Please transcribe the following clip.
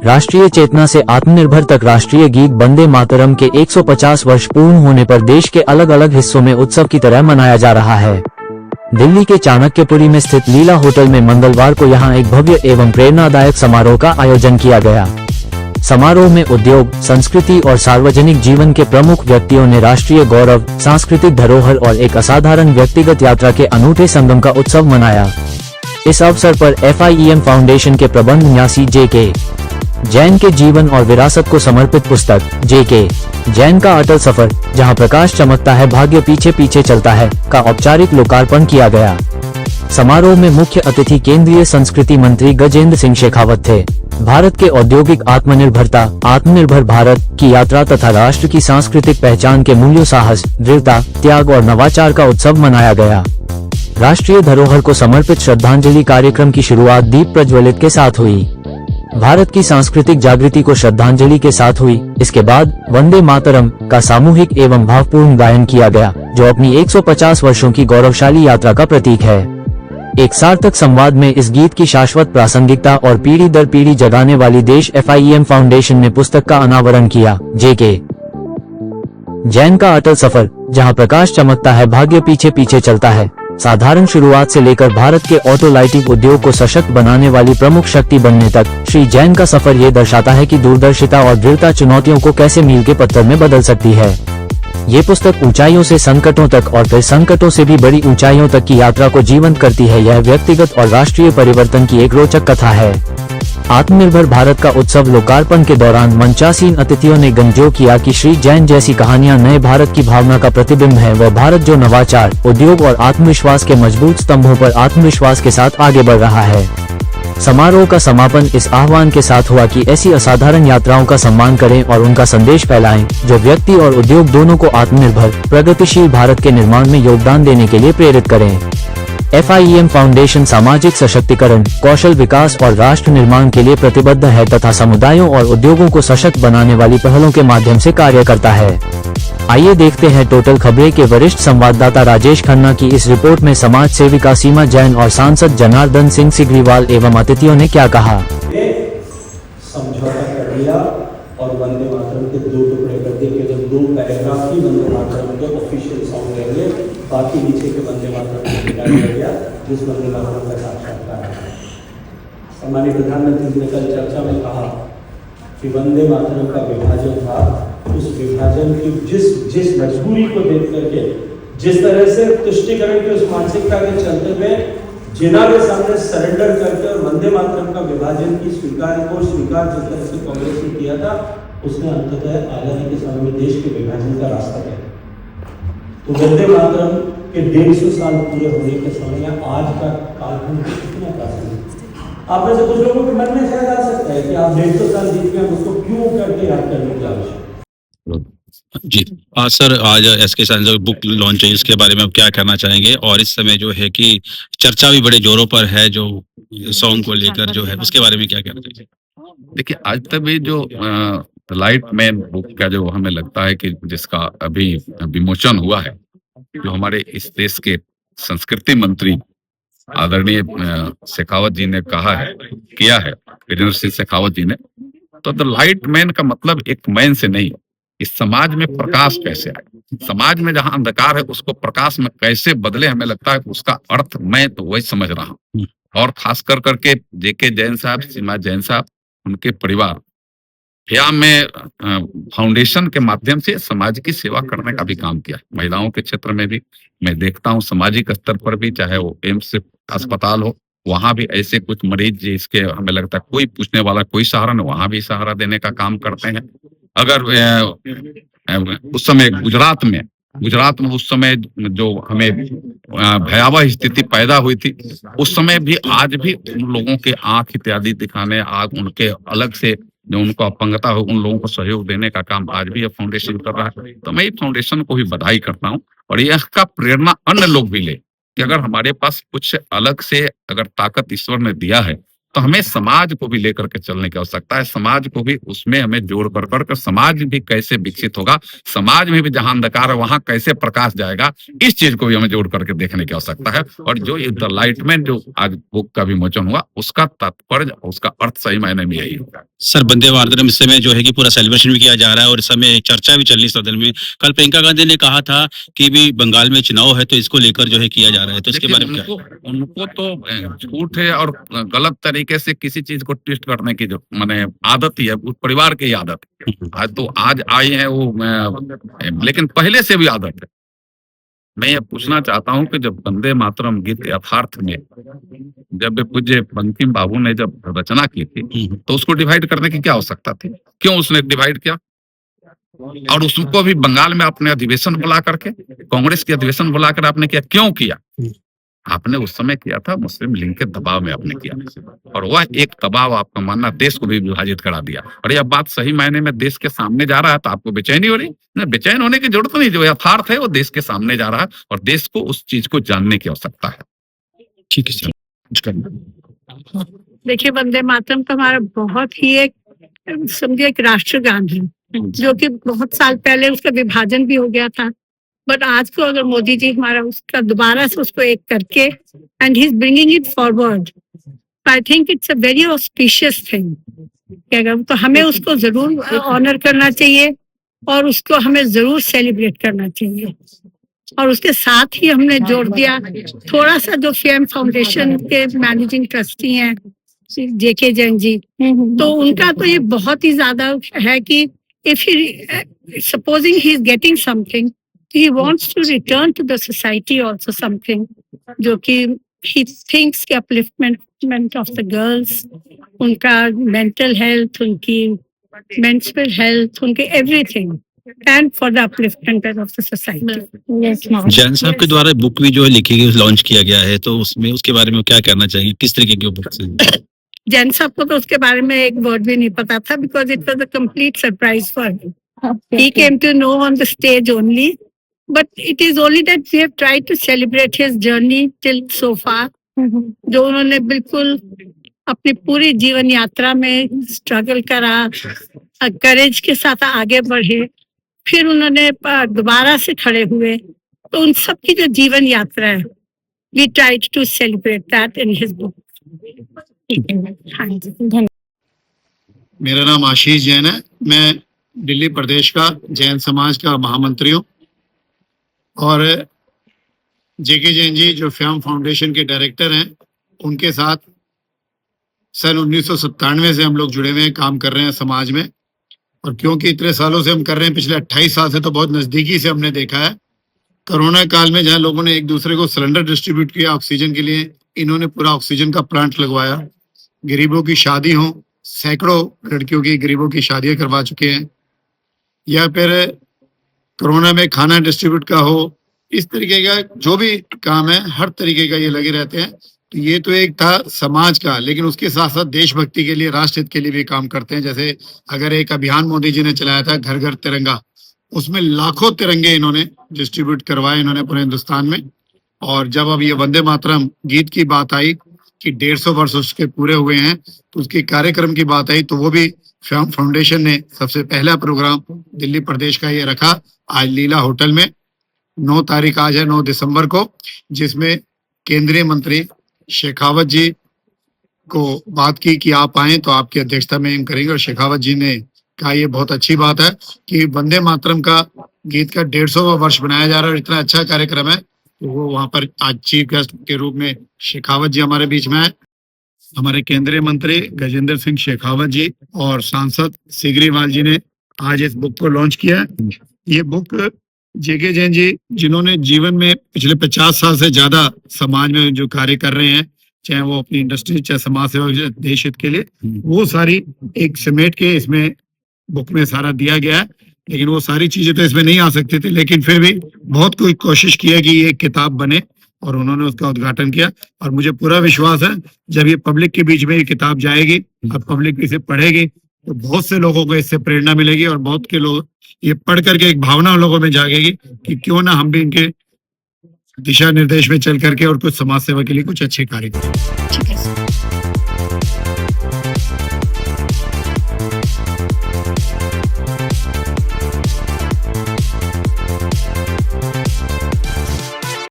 राष्ट्रीय चेतना से आत्मनिर्भर तक राष्ट्रीय गीत वंदे मातरम के 150 वर्ष पूर्ण होने पर देश के अलग अलग हिस्सों में उत्सव की तरह मनाया जा रहा है। दिल्ली के चाणक्यपुरी में स्थित लीला होटल में मंगलवार को यहां एक भव्य एवं प्रेरणादायक समारोह का आयोजन किया गया। समारोह में उद्योग, संस्कृति और सार्वजनिक जीवन के प्रमुख व्यक्तियों ने राष्ट्रीय गौरव, सांस्कृतिक धरोहर और एक असाधारण व्यक्तिगत यात्रा के अनूठे संगम का उत्सव मनाया। इस अवसर पर FIEM फाउंडेशन के प्रबंध न्यासी JK जैन के जीवन और विरासत को समर्पित पुस्तक JK जैन का अटल सफर, जहां प्रकाश चमकता है भाग्य पीछे पीछे चलता है, का औपचारिक लोकार्पण किया गया। समारोह में मुख्य अतिथि केंद्रीय संस्कृति मंत्री गजेंद्र सिंह शेखावत थे। भारत के औद्योगिक आत्मनिर्भरता, आत्मनिर्भर भारत की यात्रा तथा राष्ट्र की सांस्कृतिक पहचान के मूल्यों, साहस, दृढ़ता, त्याग और नवाचार का उत्सव मनाया गया। राष्ट्रीय धरोहर को समर्पित श्रद्धांजलि कार्यक्रम की शुरुआत दीप प्रज्वलित के साथ हुई। भारत की सांस्कृतिक जागृति को श्रद्धांजलि के साथ हुई। इसके बाद वंदे मातरम का सामूहिक एवं भावपूर्ण गायन किया गया, जो अपनी 150 वर्षों की गौरवशाली यात्रा का प्रतीक है। एक सार्थक संवाद में इस गीत की शाश्वत प्रासंगिकता और पीढ़ी दर पीढ़ी जगाने वाली देश FIEM फाउंडेशन ने पुस्तक का अनावरण किया। JK जैन का अटल सफर, जहां प्रकाश चमकता है भाग्य पीछे पीछे चलता है, साधारण शुरुआत से लेकर भारत के ऑटो लाइटिंग उद्योग को सशक्त बनाने वाली प्रमुख शक्ति बनने तक श्री जैन का सफर ये दर्शाता है कि दूरदर्शिता और दृढ़ता चुनौतियों को कैसे मील के पत्थर में बदल सकती है। ये पुस्तक ऊंचाइयों से संकटों तक और फिर संकटों से भी बड़ी ऊंचाइयों तक की यात्रा को जीवंत करती है। यह व्यक्तिगत और राष्ट्रीय परिवर्तन की एक रोचक कथा है। आत्मनिर्भर भारत का उत्सव लोकार्पण के दौरान मंचासीन अतिथियों ने गंजो किया कि श्री जैन जैसी कहानियां नए भारत की भावना का प्रतिबिंब है। वह भारत जो नवाचार, उद्योग और आत्मविश्वास के मजबूत स्तंभों पर आत्मविश्वास के साथ आगे बढ़ रहा है। समारोह का समापन इस आह्वान के साथ हुआ कि ऐसी असाधारण यात्राओं का सम्मान करें और उनका संदेश फैलाएं, जो व्यक्ति और उद्योग दोनों को आत्मनिर्भर, प्रगतिशील भारत के निर्माण में योगदान देने के लिए प्रेरित करें। FIEM फाउंडेशन सामाजिक सशक्तिकरण, कौशल विकास और राष्ट्र निर्माण के लिए प्रतिबद्ध है तथा समुदायों और उद्योगों को सशक्त बनाने वाली पहलों के माध्यम से कार्य करता है। आइए देखते हैं टोटल खबरें के वरिष्ठ संवाददाता राजेश खन्ना की इस रिपोर्ट में समाज सेविका सीमा जैन और सांसद जनार्दन सिंह सिग्रीवाल एवं अतिथियों ने क्या कहा। समझौता कर लिया और वंदे मातरम के 2 टुकड़े कर दिए। केवल 2 पैराग्राफ ही वंदे मातरम के ऑफिशियल सॉन्ग रहेंगे, बाकी नीचे के वंदे मातरम को निकाल दिया गया, जिस वंदे मातरम का साक्षात्कार है। सम्मानित प्रधानमंत्री ने कल चर्चा में कहा कि वंदे मातरम का विभाजन था, उस विभाजन की जिस मजबूरी को देख करके, जिस तरह से तुष्टिकरण की उस मानसिकता के चलते हुए जिना के सामने सरेंडर करके और वंदे मातरम का विभाजन की स्वीकार जिस तरह से कांग्रेस ने किया था, उसने अंततः आजादी के समय में देश के विभाजन का रास्ता तय। तो वंदे मातरम के 150 साल पूरे होने के समय आज का कालखंड कितना प्रासंगिक। आप में से कुछ लोगों के मन में शायद आ सकता है कि आप 150 साल जीत गए, उसको क्यों करके याद करने की आवश्यकता जी। सर, आज SK साइंस बुक लॉन्च है, इसके बारे में आप क्या कहना चाहेंगे? और इस समय जो है कि चर्चा भी बड़े जोरों पर है, जो सॉन्ग को लेकर जो है, उसके बारे में क्या कहना चाहिए? देखिए, आज तक भी जो लाइट मैन बुक का जो हमें लगता है कि जिसका अभी विमोचन हुआ है, जो हमारे इस देश के संस्कृति मंत्री आदरणीय शेखावत जी ने कहा है, किया है, वीरेंद्र सिंह शेखावत जी ने, तो द लाइट मैन का मतलब एक मैन से नहीं, इस समाज में प्रकाश कैसे आए, समाज में जहां अंधकार है उसको प्रकाश में कैसे बदले। हमें लगता है कि उसका अर्थ मैं तो वही समझ रहा हूँ। और खास कर करके JK जैन साहब, सीमा जैन साहब, उनके परिवार या में फाउंडेशन के माध्यम से समाज की सेवा करने का भी काम किया। महिलाओं के क्षेत्र में भी मैं देखता हूँ, सामाजिक स्तर पर भी, चाहे वो एम्स अस्पताल हो, वहां भी ऐसे कुछ मरीज जिसके हमें लगता है कोई पूछने वाला कोई सहारा नहीं, वहां भी सहारा देने का काम करते हैं। अगर उस समय गुजरात में उस समय जो हमें भयावह स्थिति पैदा हुई थी, उस समय भी आज भी उन लोगों के आंख इत्यादि दिखाने, आग उनके अलग से जो उनको अपंगता हो, उन लोगों को सहयोग देने का काम आज भी ये फाउंडेशन कर रहा है। तो मैं इस फाउंडेशन को भी बधाई करता हूँ और यह का प्रेरणा अन्य लोग भी ले कि अगर हमारे पास कुछ अलग से अगर ताकत ईश्वर ने दिया है तो हमें समाज को भी लेकर के चलने की आवश्यकता है। समाज को भी उसमें हमें जोड़ कर समाज भी कैसे विकसित होगा, समाज में भी जहां अंधकार है वहां कैसे प्रकाश जाएगा, इस चीज को भी हमें जोड़ करके देखने की आवश्यकता है। और जो ये द लाइटमैन जो आज बुक का विमोचन हुआ, उसका तात्पर्य, उसका अर्थ सही मायने में यही होगा। सर, वंदे मातरम इस समय जो है कि पूरा सेलिब्रेशन भी किया जा रहा है और इस समय चर्चा भी चल रही है सदन में। कल प्रियंका गांधी ने कहा था कि भी बंगाल में चुनाव है तो इसको लेकर जो है किया जा रहा है, तो इसके बारे में क्या? उनको तो झूठ है और गलत तरीके से किसी चीज को ट्विस्ट करने की जो माने आदत ही है, उस परिवार की आदत है। आज आई है वो, लेकिन पहले से भी आदत है। मैं ये पूछना चाहता हूं कि जब वंदे मातरम गीत यथार्थ में जब पूज्य बंकिम बाबू ने जब रचना की थी तो उसको डिवाइड करने की क्या आवश्यकता थी? क्यों उसने डिवाइड किया? और उसको भी बंगाल में अपने अधिवेशन बुला करके, कांग्रेस के अधिवेशन बुलाकर आपने किया, क्यों किया? आपने उस समय किया था मुस्लिम लीग के दबाव में आपने किया, और वह एक दबाव आपका मानना देश को भी विभाजित करा दिया। और यह बात सही मायने में देश के सामने जा रहा है तो आपको बेचैनी हो रही है? बेचैन होने की जरूरत नहीं, जो यथार्थ है वो देश के सामने जा रहा है और देश को उस चीज को जानने की आवश्यकता है। ठीक है सर। देखिए, वंदे मातरम तो हमारा बहुत ही एक समझिए एक राष्ट्रगान है, जो कि बहुत साल पहले उसका विभाजन भी हो गया था। बट आज को अगर मोदी जी हमारा उसका दोबारा से उसको एक करके and he is bringing it forward, I think it's a very auspicious thing. तो हमें उसको जरूर ऑनर करना चाहिए और उसको हमें जरूर सेलिब्रेट करना चाहिए। और उसके साथ ही हमने जोड़ दिया थोड़ा सा, जो फेम फाउंडेशन के मैनेजिंग ट्रस्टी हैं जेके जैन जी, तो उनका तो ये बहुत ही ज्यादा है कि if he supposing he is getting something, he wants to return to the society also something, जो कि he thinks के upliftment of the girls, उनका mental health, उनकी menstrual health, उनके everything, and for the upliftment of the society. Yes, ma'am. Jain साहब के द्वारा book भी जो है लिखी गई, लॉन्च किया गया है, तो उसमें उसके बारे में क्या कहना चाहिए? किस तरीके की बुक है? जैन साहब को तो उसके बारे में एक वर्ड भी नहीं पता था, because it was a complete surprise for him. He came to know on the stage only. But it is only that we have tried to celebrate his journey till so far. जो उन्होंने बिल्कुल अपनी पूरी जीवन यात्रा में struggle करा, करेज के साथ आगे बढ़े, फिर उन्होंने दोबारा से खड़े हुए, तो उन सब की जो जीवन यात्रा है, we tried to celebrate that in his book. हाँ जी। मेरा नाम आशीष जैन है। मैं दिल्ली प्रदेश का जैन समाज का महामंत्री हूँ और जेके जैन जी जो फेम फाउंडेशन के डायरेक्टर हैं, उनके साथ सन 1997 से हम लोग जुड़े हुए हैं, काम कर रहे हैं समाज में। और क्योंकि इतने सालों से हम कर रहे हैं, पिछले 28 साल से तो बहुत नज़दीकी से हमने देखा है। कोरोना काल में जहाँ लोगों ने एक दूसरे को सिलेंडर डिस्ट्रीब्यूट किया ऑक्सीजन के लिए, इन्होंने पूरा ऑक्सीजन का प्लांट लगवाया। गरीबों की शादी हो, सैकड़ों लड़कियों की गरीबों की शादियाँ करवा चुके हैं। या फिर कोरोना में खाना डिस्ट्रीब्यूट का हो, इस तरीके का जो भी काम है, हर तरीके का ये लगे रहते हैं। तो ये तो एक था समाज का, लेकिन उसके साथ साथ देशभक्ति के लिए, राष्ट्रहित के लिए भी काम करते हैं। जैसे अगर एक अभियान मोदी जी ने चलाया था, घर घर तिरंगा, उसमें लाखों तिरंगे इन्होंने डिस्ट्रीब्यूट करवाए इन्होंने पूरे हिंदुस्तान में। और जब अब ये वंदे मातरम गीत की बात आई कि 150 वर्ष उसके पूरे हुए हैं, तो उसके कार्यक्रम की बात आई, तो वो भी फाउंडेशन ने सबसे पहला प्रोग्राम दिल्ली प्रदेश का ये रखा आज लीला होटल में। 9 तारीख आज है, 9 दिसंबर को, जिसमें केंद्रीय मंत्री शेखावत जी को बात की कि आप आए तो आपकी अध्यक्षता में हम करेंगे। और शेखावत जी ने कहा ये बहुत अच्छी बात है कि वंदे मातरम का गीत का 150वां वर्ष बनाया जा रहा है और इतना अच्छा कार्यक्रम है, तो वो वहाँ पर आज चीफ गेस्ट के रूप में शेखावत जी हमारे बीच में है। हमारे केंद्रीय मंत्री गजेंद्र सिंह शेखावत जी और सांसद सिगरीवाल जी ने आज इस बुक को लॉन्च किया है। ये बुक जेके जैन जी, जिन्होंने जीवन में पिछले 50 साल से ज्यादा समाज में जो कार्य कर रहे हैं, चाहे वो अपनी इंडस्ट्री, चाहे समाज सेवा, देश हित के लिए, वो सारी एक समेट के इसमें बुक में सारा दिया गया है। लेकिन वो सारी चीजें तो इसमें नहीं आ सकती थी, लेकिन फिर भी बहुत कोई कोशिश की है कि ये किताब बने और उन्होंने उसका उद्घाटन किया। और मुझे पूरा विश्वास है जब ये पब्लिक के बीच में ये किताब जाएगी और पब्लिक इसे पढ़ेगी तो बहुत से लोगों को इससे प्रेरणा मिलेगी और बहुत के लोग ये पढ़ करके एक भावना लोगों में जागेगी कि क्यों ना हम भी इनके दिशा निर्देश में चल करके और कुछ समाज सेवा के लिए कुछ अच्छे कार्य करें। ठीक है।